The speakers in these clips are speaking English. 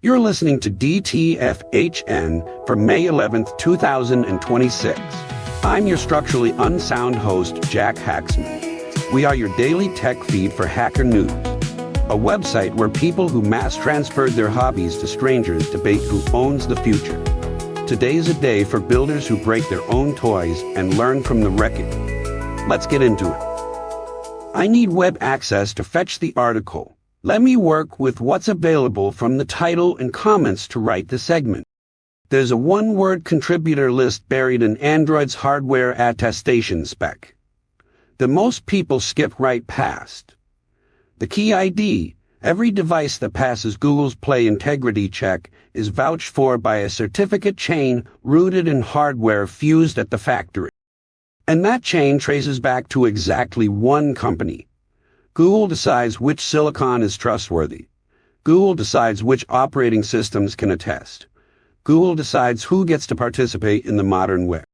You're listening to DTF for May 11th, 2026. I'm your structurally unsound host, Jack Hacksman. We are your daily tech feed for Hacker News, a website where people who mass transferred their hobbies to strangers debate who owns the future. Today's a day for builders who break their own toys and learn from the wreckage. Let's get into it. I need web access to fetch the article. Let me work with what's available from the title and comments to write the segment. There's a one-word contributor list buried in Android's hardware attestation spec that most people skip right past. The key ID, every device that passes Google's Play integrity check, is vouched for by a certificate chain rooted in hardware fused at the factory. And that chain traces back to exactly one company. Google decides which silicon is trustworthy. Google decides which operating systems can attest. Google decides who gets to participate in the modern web.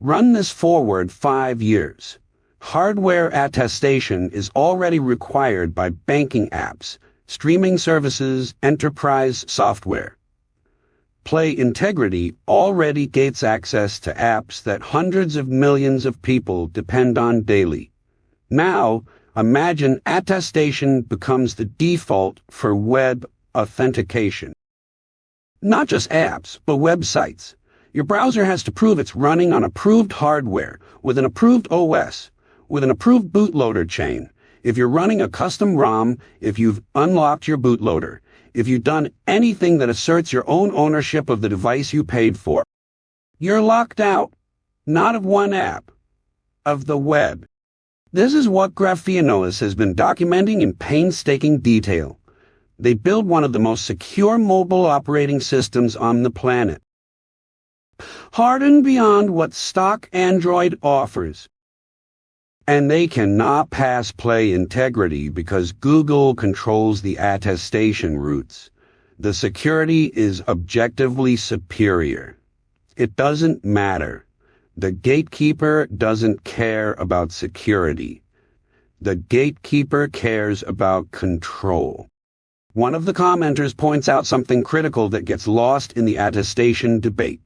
Run this forward 5 years. Hardware attestation is already required by banking apps, streaming services, enterprise software. Play integrity already gates access to apps that hundreds of millions of people depend on daily. Now, imagine attestation becomes the default for web authentication. Not just apps, but websites. Your browser has to prove it's running on approved hardware, with an approved OS, with an approved bootloader chain. If you're running a custom ROM, if you've unlocked your bootloader, if you've done anything that asserts your own ownership of the device you paid for, you're locked out, not of one app, of the web. This is what Grapheanolis has been documenting in painstaking detail. They build one of the most secure mobile operating systems on the planet, hardened beyond what stock Android offers. And they cannot pass Play integrity because Google controls the attestation routes. The security is objectively superior. It doesn't matter. The gatekeeper doesn't care about security. The gatekeeper cares about control. One of the commenters points out something critical that gets lost in the attestation debate.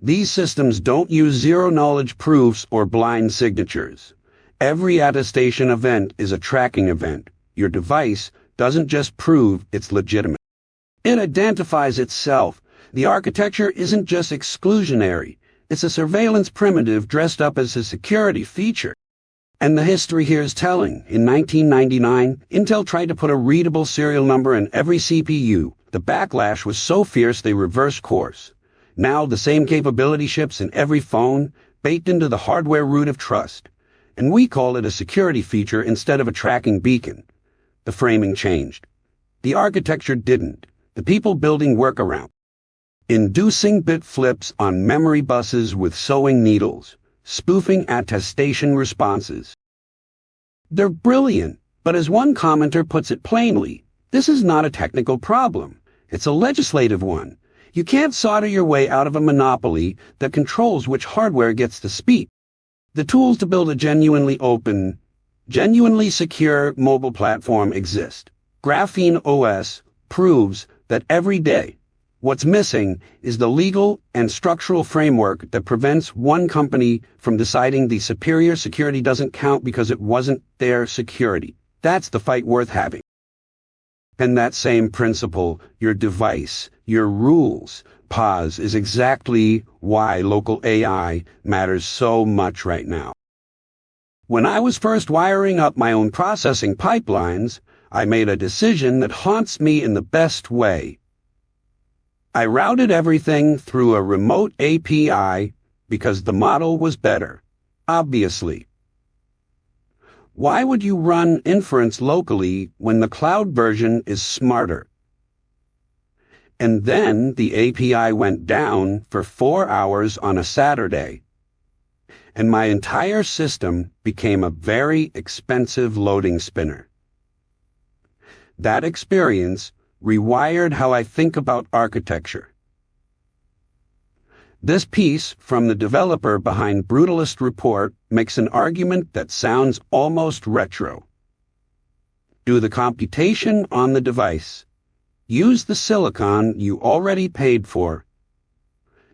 These systems don't use zero-knowledge proofs or blind signatures. Every attestation event is a tracking event. Your device doesn't just prove it's legitimate. It identifies itself. The architecture isn't just exclusionary. It's a surveillance primitive dressed up as a security feature. And the history here is telling. In 1999, Intel tried to put a readable serial number in every CPU. The backlash was so fierce they reversed course. Now the same capability ships in every phone, baked into the hardware root of trust. And we call it a security feature instead of a tracking beacon. The framing changed. The architecture didn't. The people building workaround. Inducing bit flips on memory buses with sewing needles, spoofing attestation responses. They're brilliant, but as one commenter puts it plainly, this is not a technical problem. It's a legislative one. You can't solder your way out of a monopoly that controls which hardware gets to speak. The tools to build a genuinely open, genuinely secure mobile platform exist. Graphene OS proves that every day. What's missing is the legal and structural framework that prevents one company from deciding the superior security doesn't count because it wasn't their security. That's the fight worth having. And that same principle, your device, your rules, pause, is exactly why local AI matters so much right now. When I was first wiring up my own processing pipelines, I made a decision that haunts me in the best way. I routed everything through a remote API because the model was better, obviously. Why would you run inference locally when the cloud version is smarter? And then the API went down for 4 hours on a Saturday, and my entire system became a very expensive loading spinner. That experience rewired how I think about architecture. This piece from the developer behind Brutalist Report makes an argument that sounds almost retro. Do the computation on the device. Use the silicon you already paid for.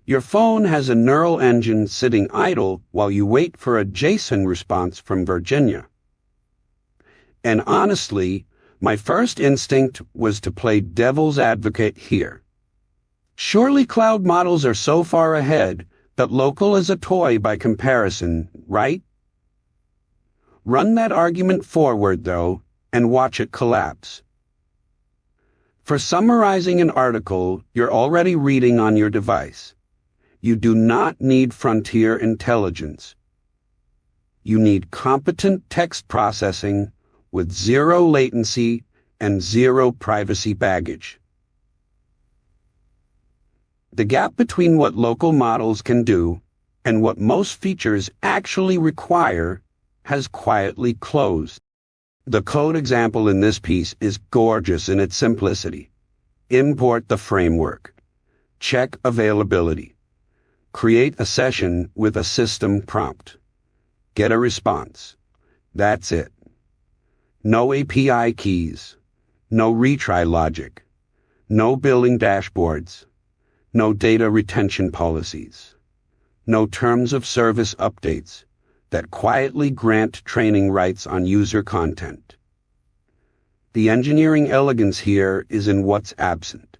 Your phone has a neural engine sitting idle while you wait for a JSON response from Virginia. And honestly, my first instinct was to play devil's advocate here. Surely cloud models are so far ahead that local is a toy by comparison, right? Run that argument forward, though, and watch it collapse. For summarizing an article you're already reading on your device, you do not need frontier intelligence. You need competent text processing with zero latency and zero privacy baggage. The gap between what local models can do and what most features actually require has quietly closed. The code example in this piece is gorgeous in its simplicity. Import the framework. Check availability. Create a session with a system prompt. Get a response. That's it. No API keys. No retry logic. No billing dashboards. No data retention policies. No terms of service updates that quietly grant training rights on user content. The engineering elegance here is in what's absent.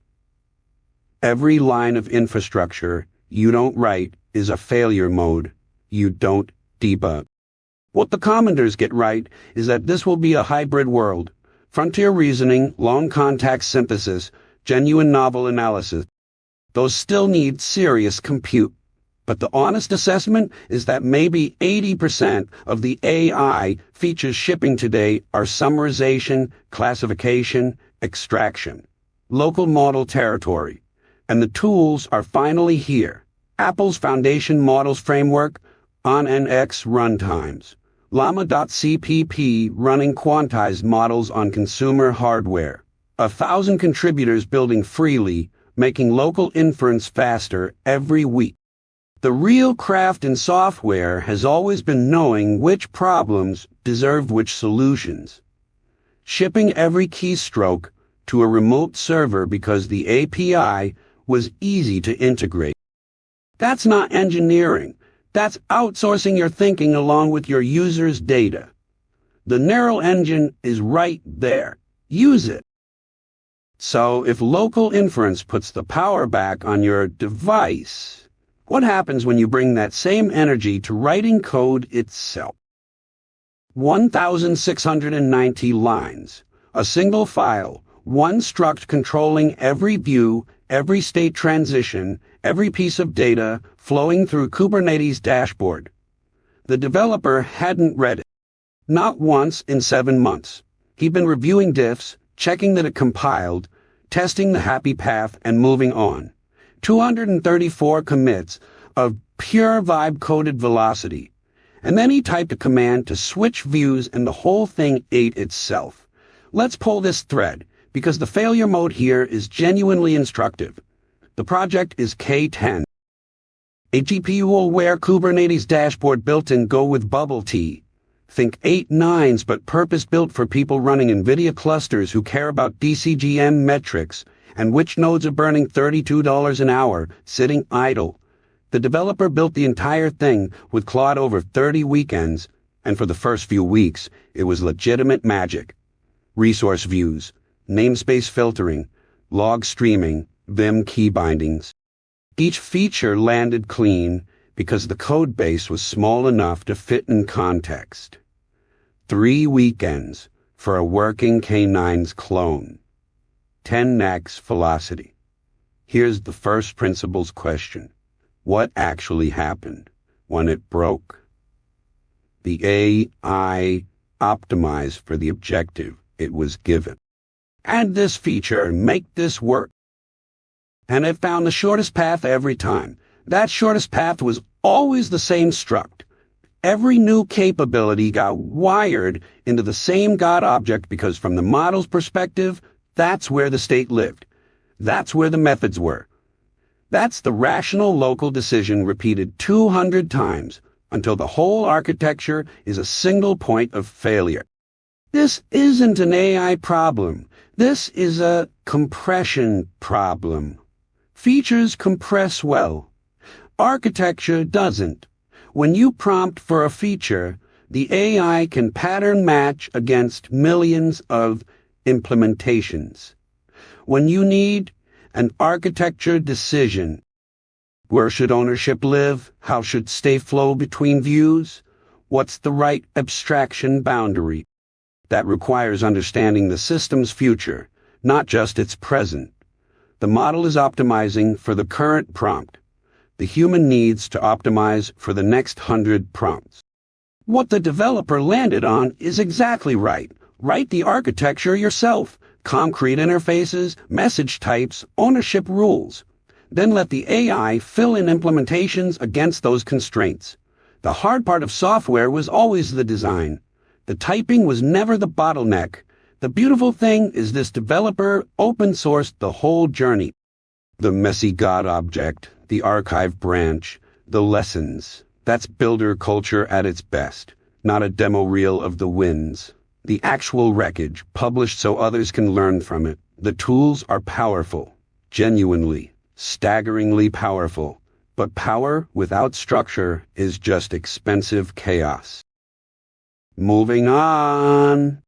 Every line of infrastructure you don't write is a failure mode you don't debug. What the commenters get right is that this will be a hybrid world. Frontier reasoning, long context synthesis, genuine novel analysis. Those still need serious compute. But the honest assessment is that maybe 80% of the AI features shipping today are summarization, classification, extraction, local model territory. And the tools are finally here. Apple's Foundation Models Framework on NX runtimes. Llama.cpp running quantized models on consumer hardware. 1,000 contributors building freely, making local inference faster every week. The real craft in software has always been knowing which problems deserve which solutions. Shipping every keystroke to a remote server because the API was easy to integrate. That's not engineering. That's outsourcing your thinking along with your users' data. The neural engine is right there. Use it. So if local inference puts the power back on your device, what happens when you bring that same energy to writing code itself? 1,690 lines, a single file, one struct controlling every view, every state transition, every piece of data flowing through Kubernetes dashboard. The developer hadn't read it. Not once in 7 months. He'd been reviewing diffs, checking that it compiled, testing the happy path, and moving on. 234 commits of pure vibe-coded velocity. And then he typed a command to switch views and the whole thing ate itself. Let's pull this thread, because the failure mode here is genuinely instructive. The project is K10. A GPU-aware Kubernetes dashboard built-in go with bubble tea. Think 8 nines but purpose-built for people running NVIDIA clusters who care about DCGM metrics and which nodes are burning $32 an hour, sitting idle. The developer built the entire thing with Claude over 30 weekends, and for the first few weeks, it was legitimate magic. Resource views, namespace filtering, log streaming, Vim key bindings. Each feature landed clean because the code base was small enough to fit in context. 3 weekends for a working K9's clone. 10x velocity. Here's the first principles question. What actually happened when it broke? The AI optimized for the objective it was given. Add this feature and make this work. And it found the shortest path every time. That shortest path was always the same struct. Every new capability got wired into the same God object because from the model's perspective, that's where the state lived. That's where the methods were. That's the rational local decision repeated 200 times until the whole architecture is a single point of failure. This isn't an AI problem. This is a compression problem. Features compress well. Architecture doesn't. When you prompt for a feature, the AI can pattern match against millions of implementations. When you need an architecture decision, where should ownership live? How should state flow between views? What's the right abstraction boundary? That requires understanding the system's future, not just its present. The model is optimizing for the current prompt. The human needs to optimize for the next 100 prompts. What the developer landed on is exactly right. Write the architecture yourself. Concrete interfaces, message types, ownership rules. Then let the AI fill in implementations against those constraints. The hard part of software was always the design. The typing was never the bottleneck. The beautiful thing is this developer open-sourced the whole journey. The messy God object, the archive branch, the lessons. That's builder culture at its best, not a demo reel of the wins. The actual wreckage, published so others can learn from it. The tools are powerful, genuinely, staggeringly powerful. But power without structure is just expensive chaos. Moving on.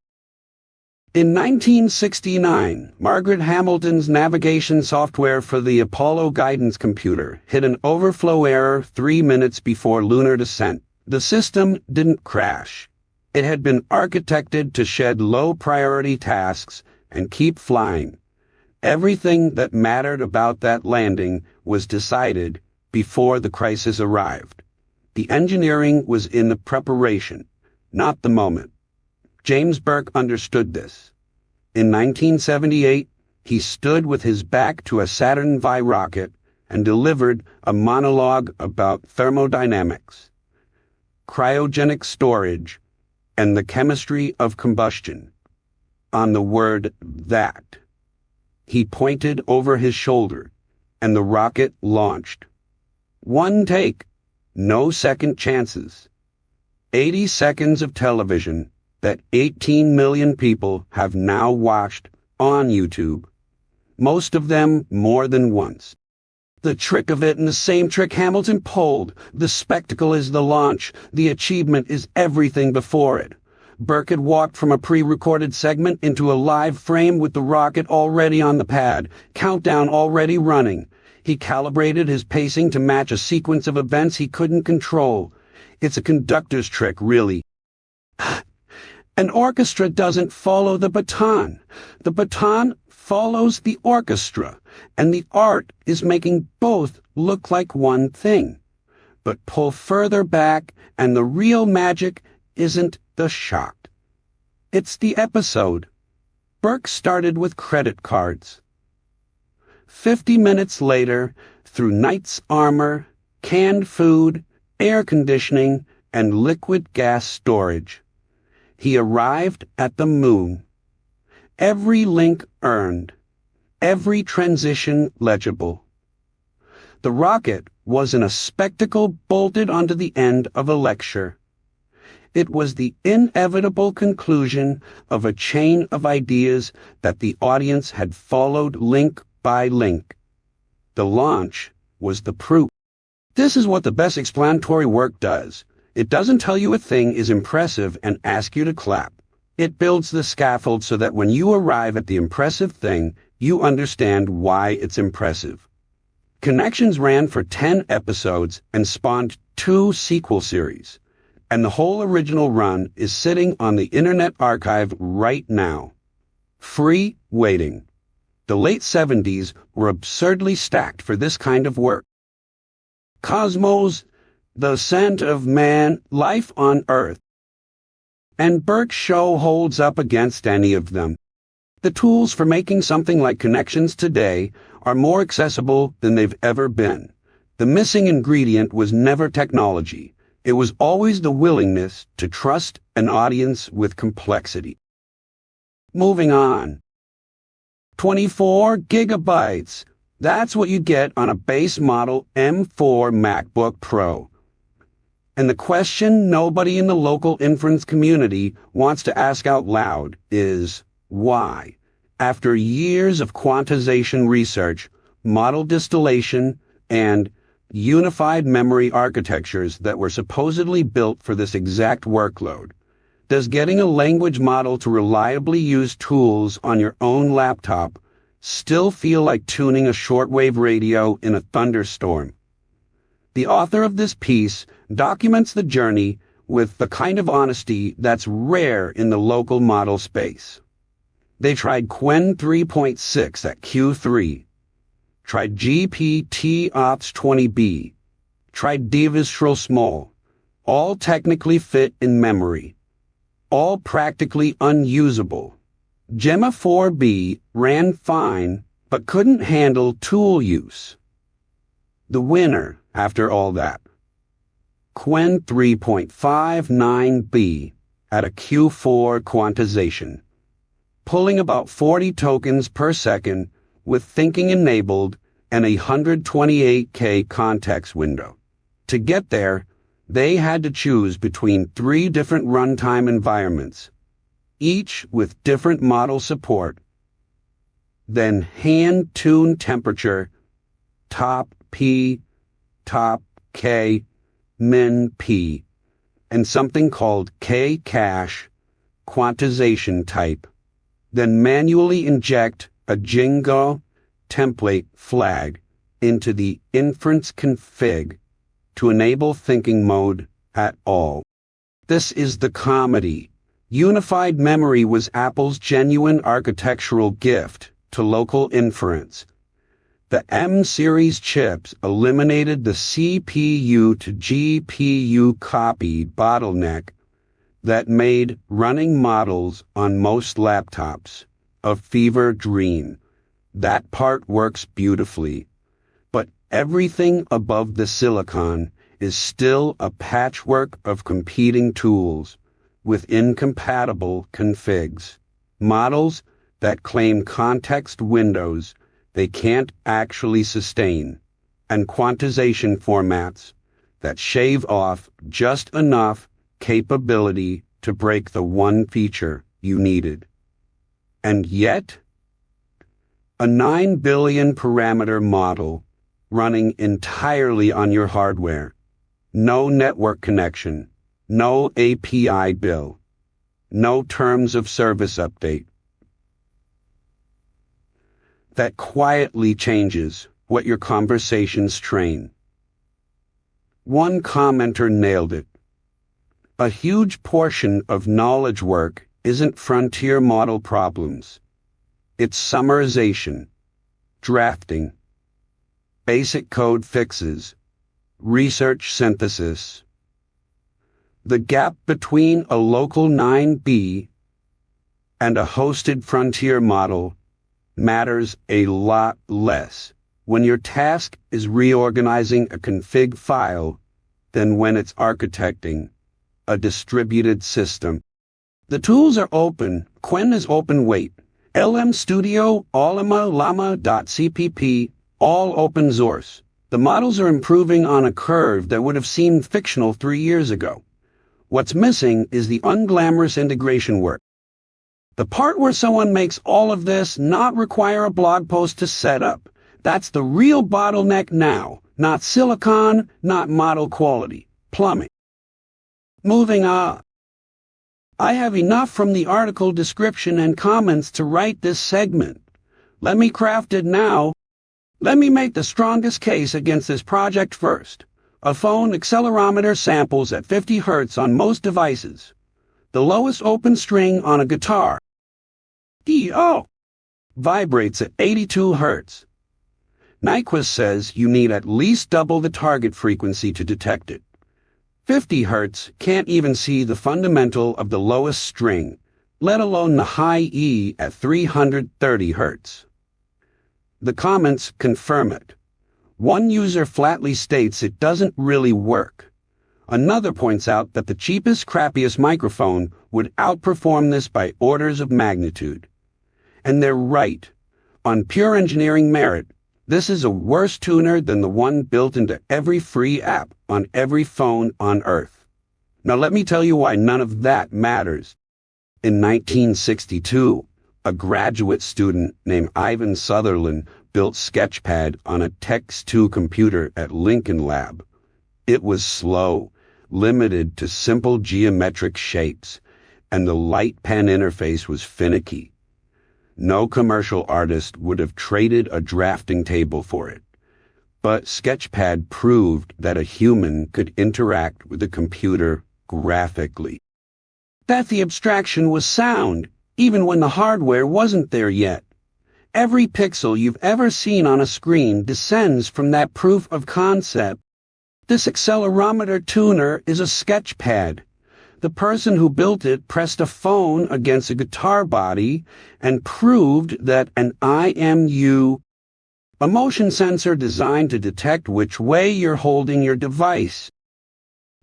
In 1969, Margaret Hamilton's navigation software for the Apollo guidance computer hit an overflow error 3 minutes before lunar descent. The system didn't crash. It had been architected to shed low-priority tasks and keep flying. Everything that mattered about that landing was decided before the crisis arrived. The engineering was in the preparation, not the moment. James Burke understood this. In 1978, he stood with his back to a Saturn V rocket and delivered a monologue about thermodynamics, cryogenic storage, and the chemistry of combustion. On the word that, he pointed over his shoulder, and the rocket launched. One take, no second chances. 80 seconds of television that 18 million people have now watched on YouTube, most of them more than once. The trick of it, and the same trick Hamilton pulled. The spectacle is the launch. The achievement is everything before it. Burke had walked from a pre-recorded segment into a live frame with the rocket already on the pad, countdown already running. He calibrated his pacing to match a sequence of events he couldn't control. It's a conductor's trick, really. An orchestra doesn't follow the baton. The baton follows the orchestra, and the art is making both look like one thing. But pull further back, and the real magic isn't the shock. It's the episode. Burke started with credit cards. 50 minutes later, through knight's armor, canned food, air conditioning, and liquid gas storage, he arrived at the moon. Every link earned, every transition legible. The rocket wasn't a spectacle bolted onto the end of a lecture. It was the inevitable conclusion of a chain of ideas that the audience had followed link by link. The launch was the proof. This is what the best explanatory work does. It doesn't tell you a thing is impressive and ask you to clap. It builds the scaffold so that when you arrive at the impressive thing, you understand why it's impressive. Connections ran for 10 episodes and spawned 2 sequel series. And the whole original run is sitting on the Internet Archive right now. Free, waiting. The late 70s were absurdly stacked for this kind of work. Cosmos, the Ascent of Man, Life on Earth. And Burke's show holds up against any of them. The tools for making something like Connections today are more accessible than they've ever been. The missing ingredient was never technology. It was always the willingness to trust an audience with complexity. Moving on. 24 gigabytes. That's what you get on a base model M4 MacBook Pro. And the question nobody in the local inference community wants to ask out loud is, why? After years of quantization research, model distillation, and unified memory architectures that were supposedly built for this exact workload, does getting a language model to reliably use tools on your own laptop still feel like tuning a shortwave radio in a thunderstorm? The author of this piece documents the journey with the kind of honesty that's rare in the local model space. They tried Qwen 3.6 at Q3, tried GPT-Ops 20B, tried Divistral Small, all technically fit in memory, all practically unusable. Gemma 4B ran fine, but couldn't handle tool use. The winner, after all that, Qwen 3.59B at a Q4 quantization, pulling about 40 tokens per second with thinking enabled and a 128K context window. To get there, they had to choose between 3 different runtime environments, each with different model support, then hand-tune temperature, top P, top K, min P, and something called K-cache quantization type, then manually inject a Jingo template flag into the inference config to enable thinking mode at all. This is the comedy. Unified memory was Apple's genuine architectural gift to local inference. The M-series chips eliminated the CPU to GPU copy bottleneck that made running models on most laptops a fever dream. That part works beautifully, but everything above the silicon is still a patchwork of competing tools with incompatible configs, models that claim context windows they can't actually sustain, and quantization formats that shave off just enough capability to break the one feature you needed. And yet, a 9 billion parameter model running entirely on your hardware, no network connection, no API bill, no terms of service update, that quietly changes what your conversations train. One commenter nailed it. A huge portion of knowledge work isn't frontier model problems. It's summarization, drafting, basic code fixes, research synthesis. The gap between a local 9B and a hosted frontier model matters a lot less when your task is reorganizing a config file than when it's architecting a distributed system. The tools are open. Qwen is open weight. LM Studio, Allama, Llama.cpp, all open source. The models are improving on a curve that would have seemed fictional 3 years ago. What's missing is the unglamorous integration work. The part where someone makes all of this not require a blog post to set up. That's the real bottleneck now, not silicon, not model quality, plumbing. Moving on. I have enough from the article description and comments to write this segment. Let me craft it now. Let me make the strongest case against this project first. A phone accelerometer samples at 50 Hz on most devices. The lowest open string on a guitar, D-O, vibrates at 82 Hz. Nyquist says you need at least double the target frequency to detect it. 50 Hz can't even see the fundamental of the lowest string, let alone the high E at 330 Hz. The comments confirm it. One user flatly states it doesn't really work. Another points out that the cheapest, crappiest microphone would outperform this by orders of magnitude. And they're right. On pure engineering merit, this is a worse tuner than the one built into every free app on every phone on Earth. Now let me tell you why none of that matters. In 1962, a graduate student named Ivan Sutherland built Sketchpad on a Text-2 computer at Lincoln Lab. It was slow, limited to simple geometric shapes, and the light pen interface was finicky. No commercial artist would have traded a drafting table for it. But Sketchpad proved that a human could interact with a computer graphically. That the abstraction was sound, even when the hardware wasn't there yet. Every pixel you've ever seen on a screen descends from that proof of concept. This accelerometer tuner is a Sketchpad. The person who built it pressed a phone against a guitar body and proved that an IMU, a motion sensor designed to detect which way you're holding your device,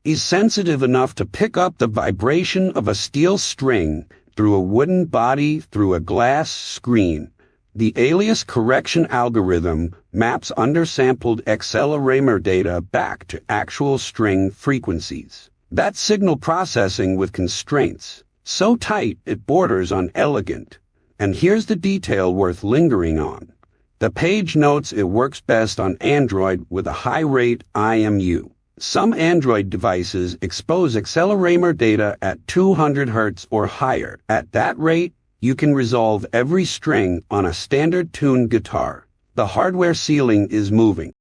is sensitive enough to pick up the vibration of a steel string through a wooden body through a glass screen. The alias correction algorithm maps undersampled accelerometer data back to actual string frequencies. That's signal processing with constraints, so tight it borders on elegant. And here's the detail worth lingering on. The page notes it works best on Android with a high-rate IMU. Some Android devices expose accelerometer data at 200 Hz or higher. At that rate, you can resolve every string on a standard tuned guitar. The hardware ceiling is moving.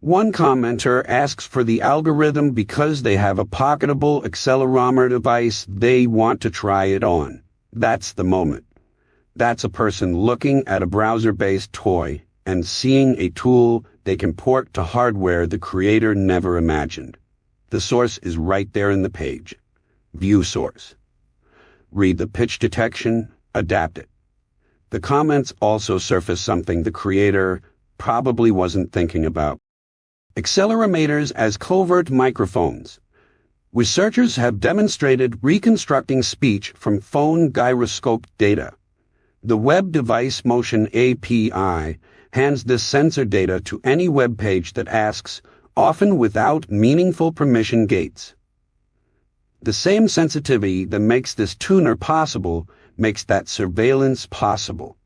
One commenter asks for the algorithm because they have a pocketable accelerometer device they want to try it on. That's the moment. That's a person looking at a browser-based toy and seeing a tool they can port to hardware the creator never imagined. The source is right there in the page. View source. Read the pitch detection, adapt it. The comments also surface something the creator probably wasn't thinking about. Accelerometers as covert microphones. Researchers have demonstrated reconstructing speech from phone gyroscope data. The Web Device Motion API hands this sensor data to any web page that asks, often without meaningful permission gates. The same sensitivity that makes this tuner possible makes that surveillance possible.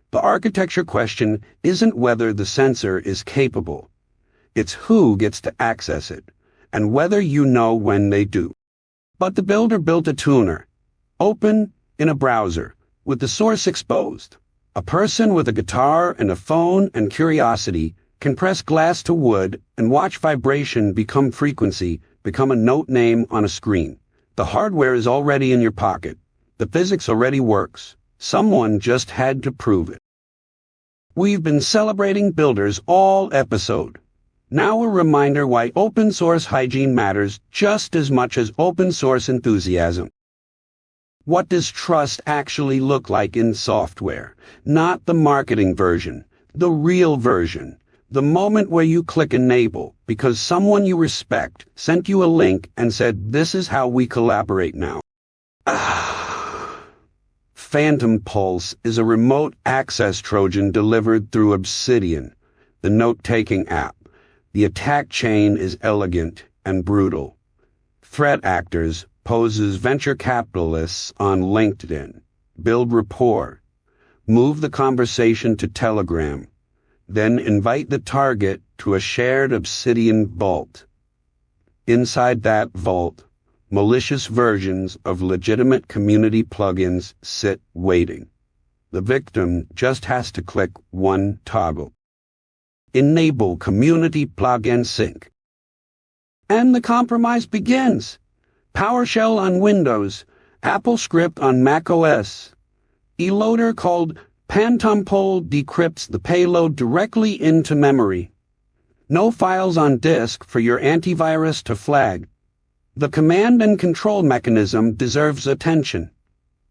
The architecture question isn't whether the sensor is capable. It's who gets to access it, and whether you know when they do. But the builder built a tuner, open, in a browser, with the source exposed. A person with a guitar and a phone and curiosity can press glass to wood and watch vibration become frequency, become a note name on a screen. The hardware is already in your pocket. The physics already works. Someone just had to prove it. We've been celebrating builders all episode. Now a reminder why open source hygiene matters just as much as open source enthusiasm. What does trust actually look like in software? Not the marketing version, the real version. The moment where you click enable because someone you respect sent you a link and said, "This is how we collaborate now." Phantom Pulse is a remote access trojan delivered through Obsidian, the note-taking app. The attack chain is elegant and brutal. Threat actors pose as venture capitalists on LinkedIn. Build rapport. Move the conversation to Telegram. Then invite the target to a shared Obsidian vault. Inside that vault, malicious versions of legitimate community plugins sit waiting. The victim just has to click one toggle. Enable Community Plugin Sync. And the compromise begins. PowerShell on Windows, AppleScript on macOS. A loader called Phantompol decrypts the payload directly into memory. No files on disk for your antivirus to flag. The command and control mechanism deserves attention.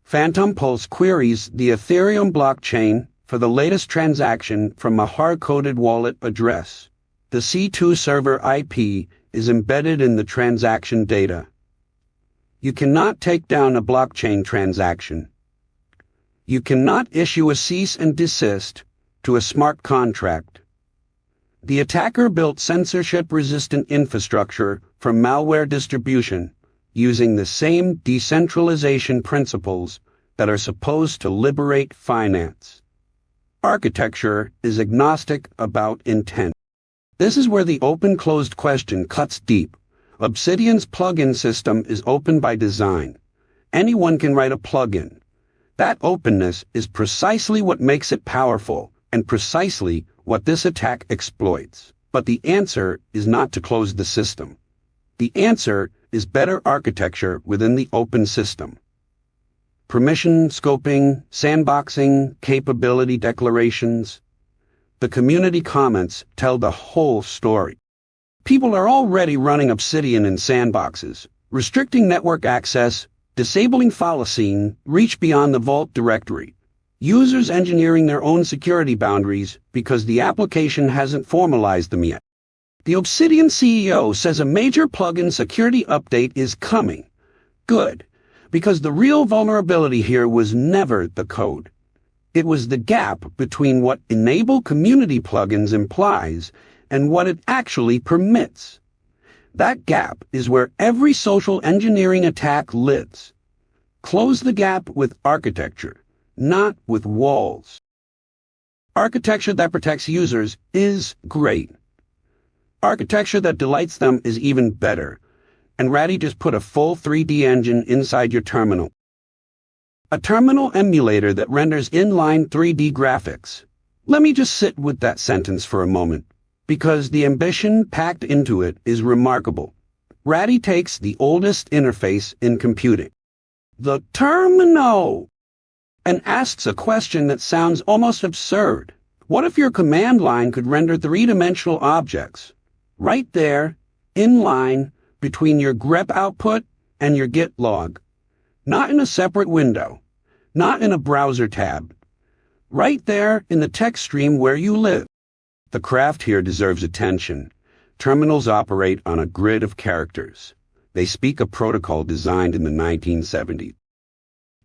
Phantompulse queries the Ethereum blockchain for the latest transaction from a hard-coded wallet address. The C2 server IP is embedded in the transaction data. You cannot take down a blockchain transaction. You cannot issue a cease and desist to a smart contract. The attacker built censorship-resistant infrastructure for malware distribution, using the same decentralization principles that are supposed to liberate finance. Architecture is agnostic about intent. This is where the open-closed question cuts deep. Obsidian's plugin system is open by design. Anyone can write a plugin. That openness is precisely what makes it powerful, and precisely what this attack exploits. But the answer is not to close the system. The answer is better architecture within the open system. Permission scoping, sandboxing, capability declarations. The community comments tell the whole story. People are already running Obsidian in sandboxes, restricting network access, disabling Thylacine, reach beyond the Vault directory. Users engineering their own security boundaries because the application hasn't formalized them yet. The Obsidian CEO says a major plugin security update is coming. Good, because the real vulnerability here was never the code. It was the gap between what enable community plugins implies and what it actually permits. That gap is where every social engineering attack lives. Close the gap with architecture, not with walls. Architecture that protects users is great. Architecture that delights them is even better, and Ratty just put a full 3D engine inside your terminal. A terminal emulator that renders inline 3D graphics. Let me just sit with that sentence for a moment, because the ambition packed into it is remarkable. Ratty takes the oldest interface in computing, the terminal, and asks a question that sounds almost absurd. What if your command line could render three-dimensional objects? Right there, in line, between your grep output and your git log. Not in a separate window. Not in a browser tab. Right there in the text stream where you live. The craft here deserves attention. Terminals operate on a grid of characters. They speak a protocol designed in the 1970s.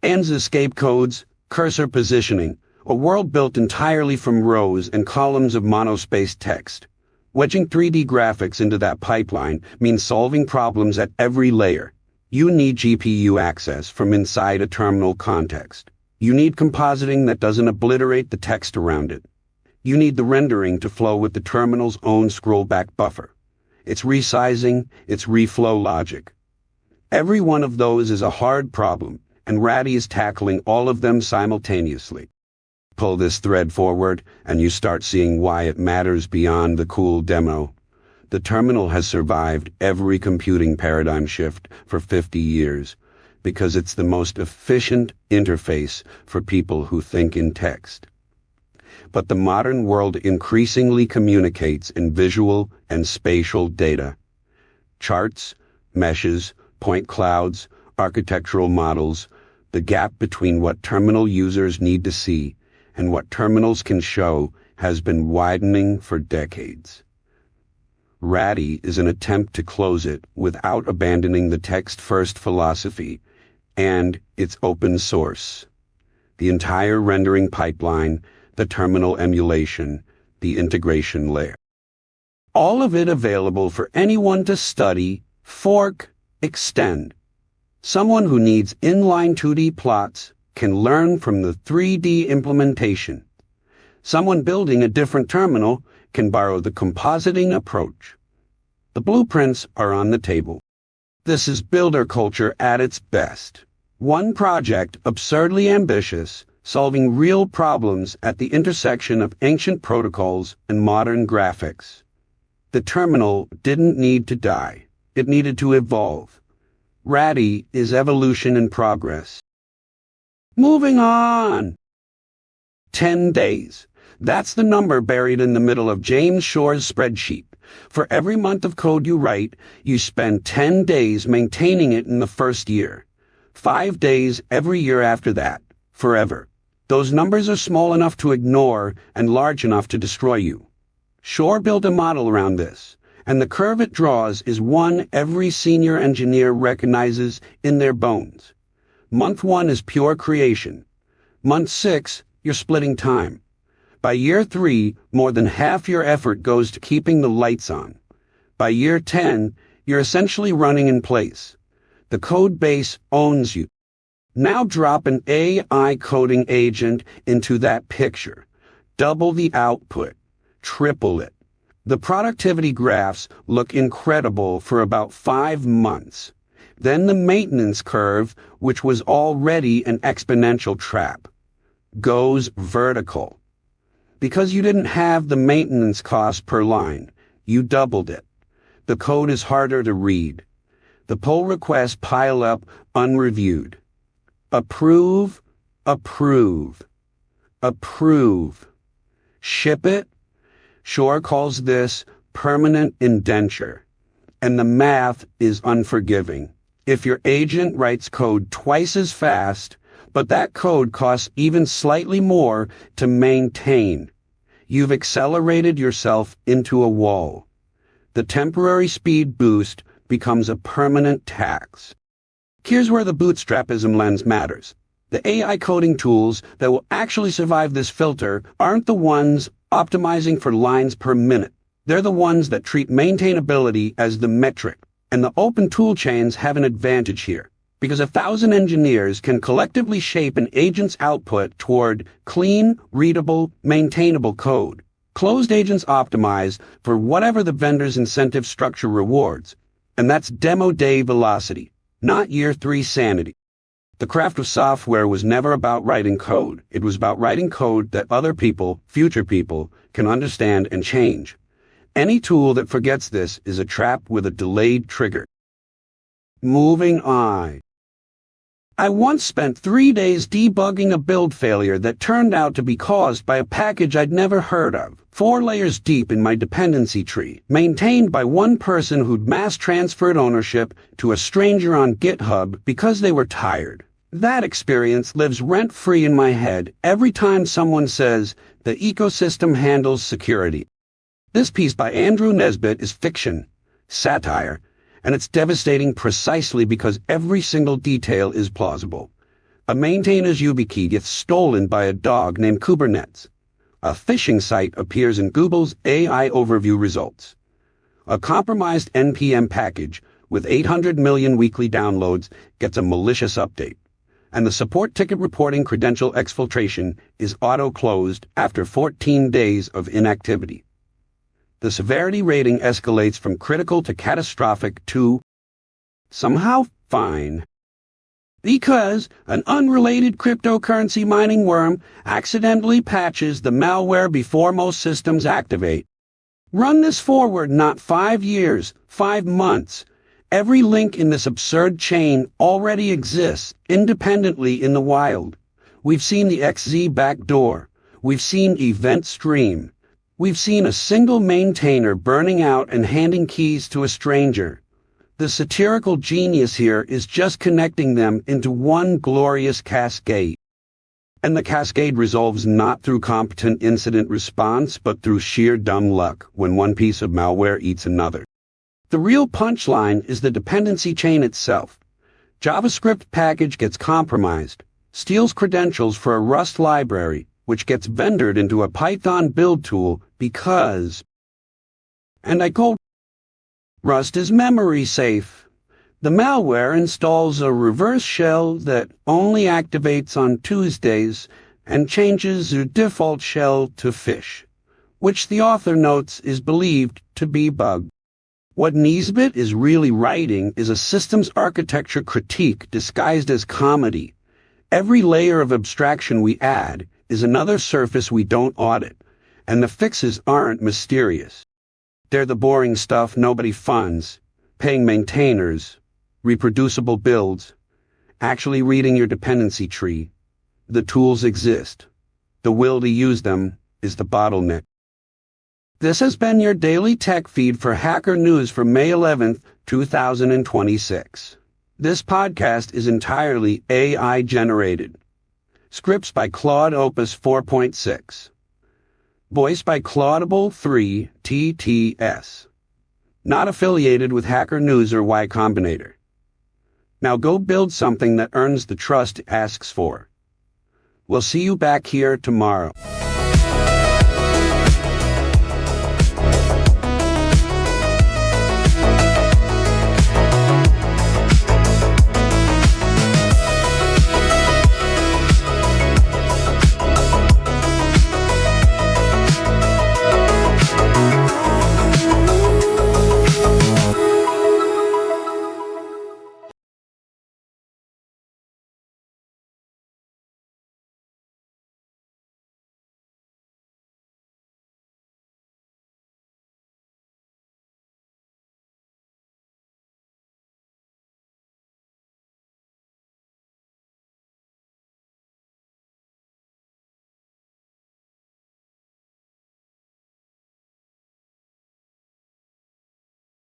ANS escape codes, cursor positioning, a world built entirely from rows and columns of monospaced text. Wedging 3D graphics into that pipeline means solving problems at every layer. You need GPU access from inside a terminal context. You need compositing that doesn't obliterate the text around it. You need the rendering to flow with the terminal's own scrollback buffer. It's resizing, it's reflow logic. Every one of those is a hard problem, and Ratty is tackling all of them simultaneously. Pull this thread forward, and you start seeing why it matters beyond the cool demo. The terminal has survived every computing paradigm shift for 50 years because it's the most efficient interface for people who think in text. But the modern world increasingly communicates in visual and spatial data. Charts, meshes, point clouds, architectural models, the gap between what terminal users need to see and what terminals can show has been widening for decades. Ratty is an attempt to close it without abandoning the text-first philosophy, and it's open source. The entire rendering pipeline, the terminal emulation, the integration layer. All of it available for anyone to study, fork, extend. Someone who needs inline 2D plots can learn from the 3D implementation. Someone building a different terminal can borrow the compositing approach. The blueprints are on the table. This is builder culture at its best. One project absurdly ambitious, solving real problems at the intersection of ancient protocols and modern graphics. The terminal didn't need to die. It needed to evolve. Ratty is evolution in progress. Moving on. 10 days. That's the number buried in the middle of James Shore's spreadsheet. For every month of code you write, you spend 10 days maintaining it in the first year. 5 days every year after that. Forever. Those numbers are small enough to ignore and large enough to destroy you. Shore built a model around this, and the curve it draws is one every senior engineer recognizes in their bones. Month 1 is pure creation. Month 6, you're splitting time. By year 3, more than half your effort goes to keeping the lights on. By year 10, you're essentially running in place. The code base owns you. Now drop an AI coding agent into that picture. Double the output. Triple it. The productivity graphs look incredible for about 5 months. Then the maintenance curve, which was already an exponential trap, goes vertical. Because you didn't have the maintenance cost per line, you doubled it. The code is harder to read. The pull requests pile up unreviewed. Approve, approve, approve. Ship it? Shore calls this permanent indenture. And the math is unforgiving. If your agent writes code twice as fast, but that code costs even slightly more to maintain, you've accelerated yourself into a wall. The temporary speed boost becomes a permanent tax. Here's where the bootstrapism lens matters. The AI coding tools that will actually survive this filter aren't the ones optimizing for lines per minute. They're the ones that treat maintainability as the metric. And the open toolchains have an advantage here, because 1,000 engineers can collectively shape an agent's output toward clean, readable, maintainable code. Closed agents optimize for whatever the vendor's incentive structure rewards, and that's demo day velocity, not year 3 sanity. The craft of software was never about writing code. It was about writing code that other people, future people, can understand and change. Any tool that forgets this is a trap with a delayed trigger. Moving on. I once spent 3 days debugging a build failure that turned out to be caused by a package I'd never heard of, 4 layers deep in my dependency tree, maintained by one person who'd mass transferred ownership to a stranger on GitHub because they were tired. That experience lives rent-free in my head every time someone says the ecosystem handles security. This piece by Andrew Nesbitt is fiction, satire, and it's devastating precisely because every single detail is plausible. A maintainer's YubiKey gets stolen by a dog named Kubernetes. A phishing site appears in Google's AI overview results. A compromised NPM package with 800 million weekly downloads gets a malicious update. And the support ticket reporting credential exfiltration is auto-closed after 14 days of inactivity. The severity rating escalates from critical to catastrophic to somehow fine. Because an unrelated cryptocurrency mining worm accidentally patches the malware before most systems activate. Run this forward not 5 years, 5 months. Every link in this absurd chain already exists independently in the wild. We've seen the XZ backdoor. We've seen Event Stream. We've seen a single maintainer burning out and handing keys to a stranger. The satirical genius here is just connecting them into one glorious cascade. And the cascade resolves not through competent incident response, but through sheer dumb luck when one piece of malware eats another. The real punchline is the dependency chain itself. JavaScript package gets compromised, steals credentials for a Rust library, which gets vendored into a Python build tool because, and I quote, Rust is memory safe. The malware installs a reverse shell that only activates on Tuesdays and changes the default shell to fish, which the author notes is believed to be bug. What Nesbitt is really writing is a systems architecture critique disguised as comedy. Every layer of abstraction we add is another surface we don't audit, and the fixes aren't mysterious. They're the boring stuff nobody funds, paying maintainers, reproducible builds, actually reading your dependency tree. The tools exist. The will to use them is the bottleneck. This has been your daily tech feed for Hacker News for May 11th, 2026. This podcast is entirely AI generated. Scripts by Claude Opus 4.6. Voice by Claudable 3 TTS. Not affiliated with Hacker News or Y Combinator. Now go build something that earns the trust it asks for. We'll see you back here tomorrow.